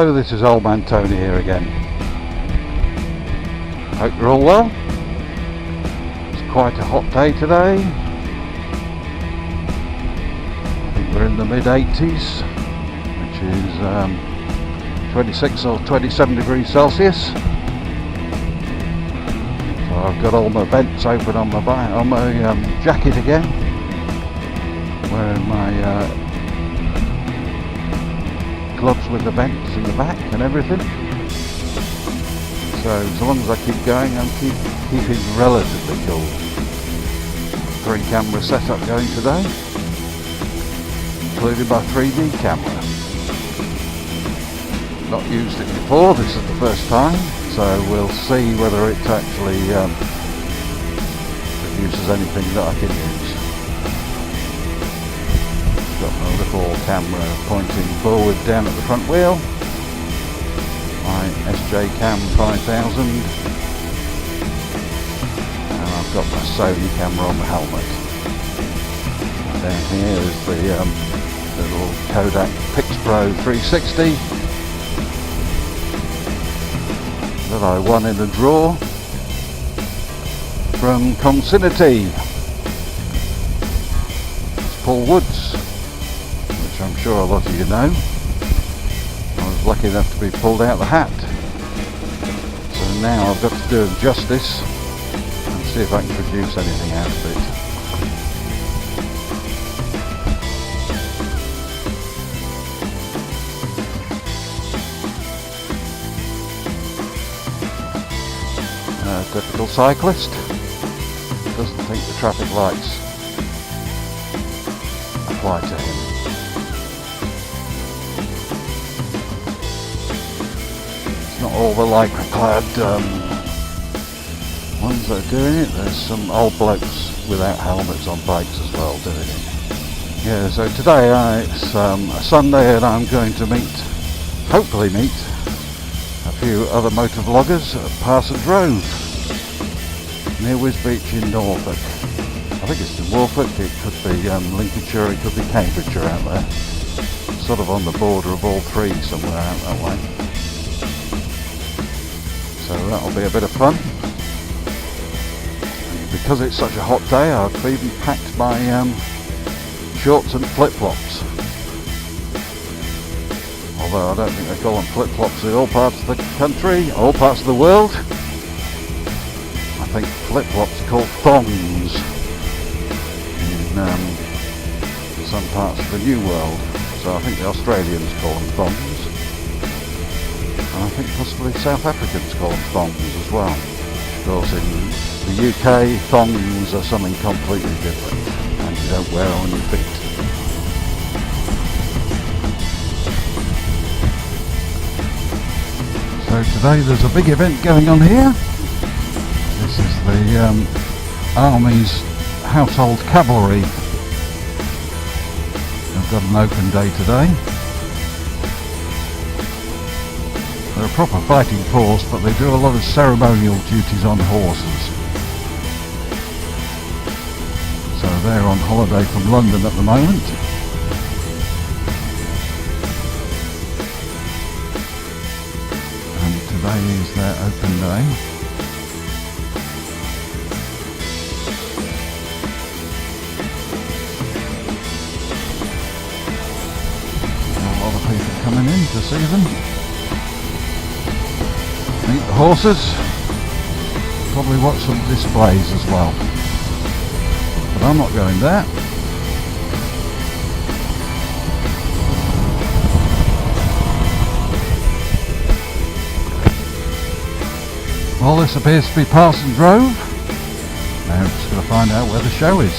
Hello, this is Old Man Tony here again. Hope you're all well. It's quite a hot day today. I think we're in the mid-80s, which is 26 or 27 degrees Celsius. So I've got all my vents open on my jacket again. Wearing my gloves with the vents in the back and everything. So as long as I keep going, I'm keeping relatively cool. 3-camera setup going today, including my 3D camera. Not used it before, this is the first time, so we'll see whether it actually produces anything that I can use. Got my little camera pointing forward down at the front wheel, my SJCAM 5000, and I've got my Sony camera on the helmet. And down here is the little Kodak Pixpro 360 that I won in a draw from Consinity. It's Paul Woods, which I'm sure a lot of you know. I was lucky enough to be pulled out of the hat. So now I've got to do him justice and see if I can produce anything out of it. Typical cyclist, doesn't think the traffic lights apply to him. It's not all the lycra clad ones that are doing it, there's some old blokes without helmets on bikes as well doing it. Yeah, so today it's a Sunday and I'm going to hopefully meet a few other motor vloggers at Parson Drove near Wisbeach in Norfolk. I think it's in Norfolk, it could be Lincolnshire, it could be Cambridgeshire out there. Sort of on the border of all three somewhere out that way. So that'll be a bit of fun. And because it's such a hot day, I've even packed my shorts and flip-flops. Although I don't think they call them flip-flops in all parts of the country, all parts of the world. I think flip-flops are called thongs in some parts of the New World. So I think the Australians call them thongs. And I think possibly South Africans call them thongs as well. Of course in the UK, thongs are something completely different and you don't wear on your feet. So today there's a big event going on here. This is the Army's Household Cavalry. They've got an open day today. They're a proper fighting force, but they do a lot of ceremonial duties on horses. So they're on holiday from London at the moment. And today is their open day. Coming in to see them, meet the horses, probably watch some displays as well, but I'm not going there. Well, this appears to be Parson Drove. Now I'm just going to find out where the show is.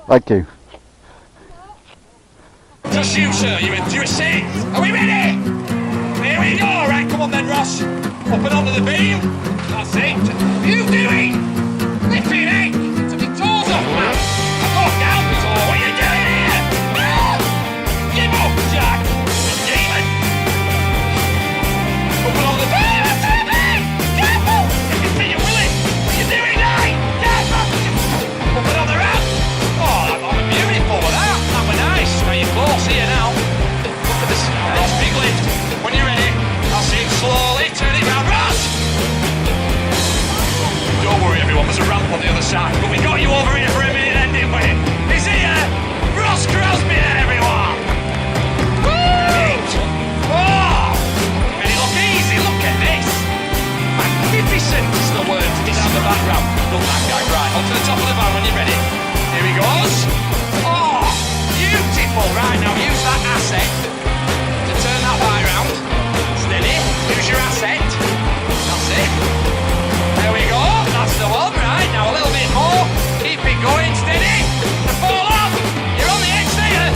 Thank you. Just you, sir. You're safe. Are we ready? Here we go. Right, come on then, Ross. Up and onto the beam. That's it. You do it. Lift it, eh? Took your toes off, man. I got down the toe. What are you doing here? Ah! Give up, Jack. Demon. Up and onto the beam. That's it, man. Careful. You can see you, Willie. What are you doing, eh? Careful. Up and on the ramp. Oh, that was beautiful with that. That was nice. Now you're close here now. Look at this. Nice big lift. When you're ready, I'll see it slowly. Turn it round, Ross. Don't worry, everyone. There's a ramp on the other side. But we got you over here for a minute, then, didn't we? He's here. Ross Crosby, everyone. Woo! Oh! Made it look easy. Look at this. Magnificent is the word. He's on the back ramp. Look that guy. Right, up to the top of the van when you're ready. Here he goes. Oh, beautiful. Right, now use that asset to turn that bike round. Steady. Use your asset. That's it. There we go. That's the one. Right, now a little bit more. Keep it going. Steady. And fall off. You're on the edge there.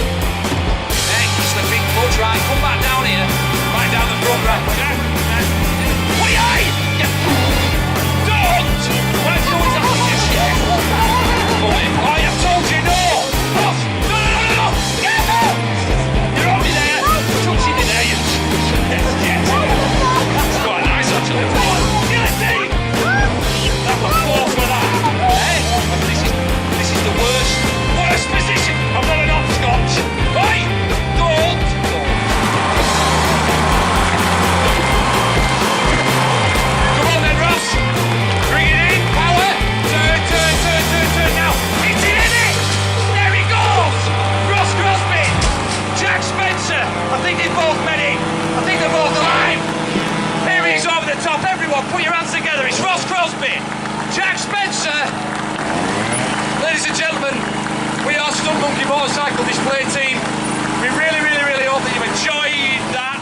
Hey, slipping foot. Right, come back down here. Right down the front. Right. What are you? Don't. What I'm doing is I'm just here. Oh, I told you no! Off! No! Careful! You're on me there! Touching me there, you... Yes. That's quite nice, actually. Guillotine! That was close for that. Hey, this is the worst position. I've got an hopscotch. Right! Don't! Come on then, Ross! Bring it in, power! Turn now! It's in it! There he goes! Ross Crosby! Jack Spencer! I think they both made it! I think they're both alive! Here he is over the top! Everyone, put your hands together! It's Ross Crosby! Jack Spencer! Ladies and gentlemen, we are Stunt Monkey Motorcycle Display Team. We really hope that you enjoyed that.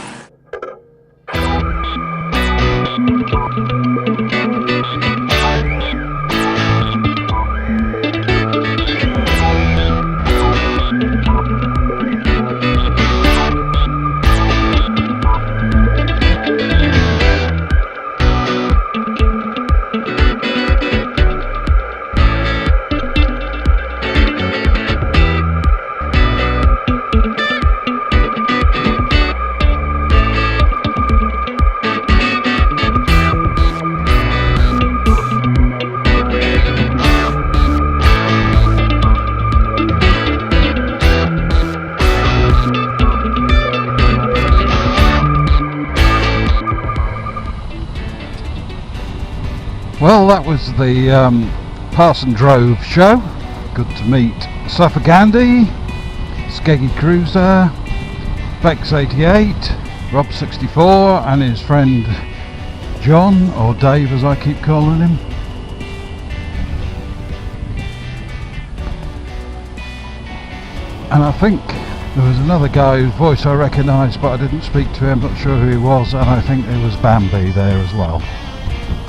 Well, that was the Parson Drove show. Good to meet Suffolk Andy, Skeggy Cruiser, Bex 88, Rob 64 and his friend John, or Dave as I keep calling him. And I think there was another guy whose voice I recognised but I didn't speak to him, not sure who he was, and I think there was Bambi there as well.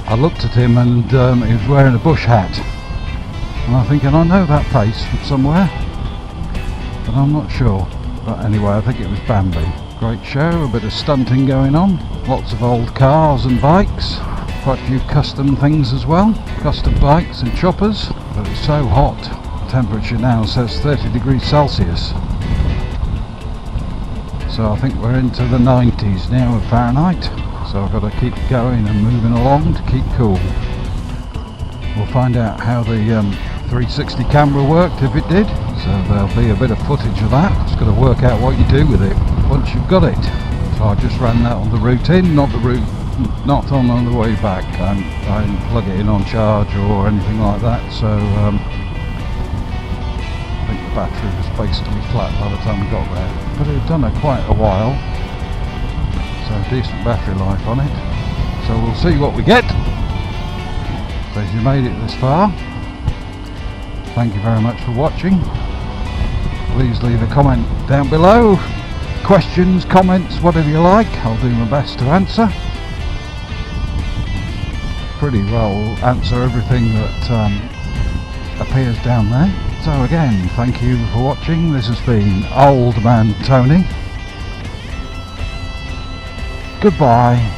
I looked at him and he was wearing a bush hat, and I'm thinking I know that face from somewhere, but I'm not sure. But anyway, I think it was Bambi. Great show, a bit of stunting going on, lots of old cars and bikes, quite a few custom things as well, custom bikes and choppers, but it's so hot. Temperature now says 30 degrees Celsius, so I think we're into the 90s now of Fahrenheit. So I've got to keep going and moving along to keep cool. We'll find out how the 360 camera worked, if it did. So there'll be a bit of footage of that. Just got to work out what you do with it once you've got it. So I just ran that on the route in, not on the way back. I didn't plug it in on charge or anything like that. So I think the battery was basically flat by the time we got there. But it had done it quite a while. So decent battery life on it. So we'll see what we get. So if you made it this far, thank you very much for watching. Please leave a comment down below. Questions, comments, whatever you like. I'll do my best to answer. Pretty well answer everything that appears down there. So again, thank you for watching. This has been Old Man Tony. Goodbye.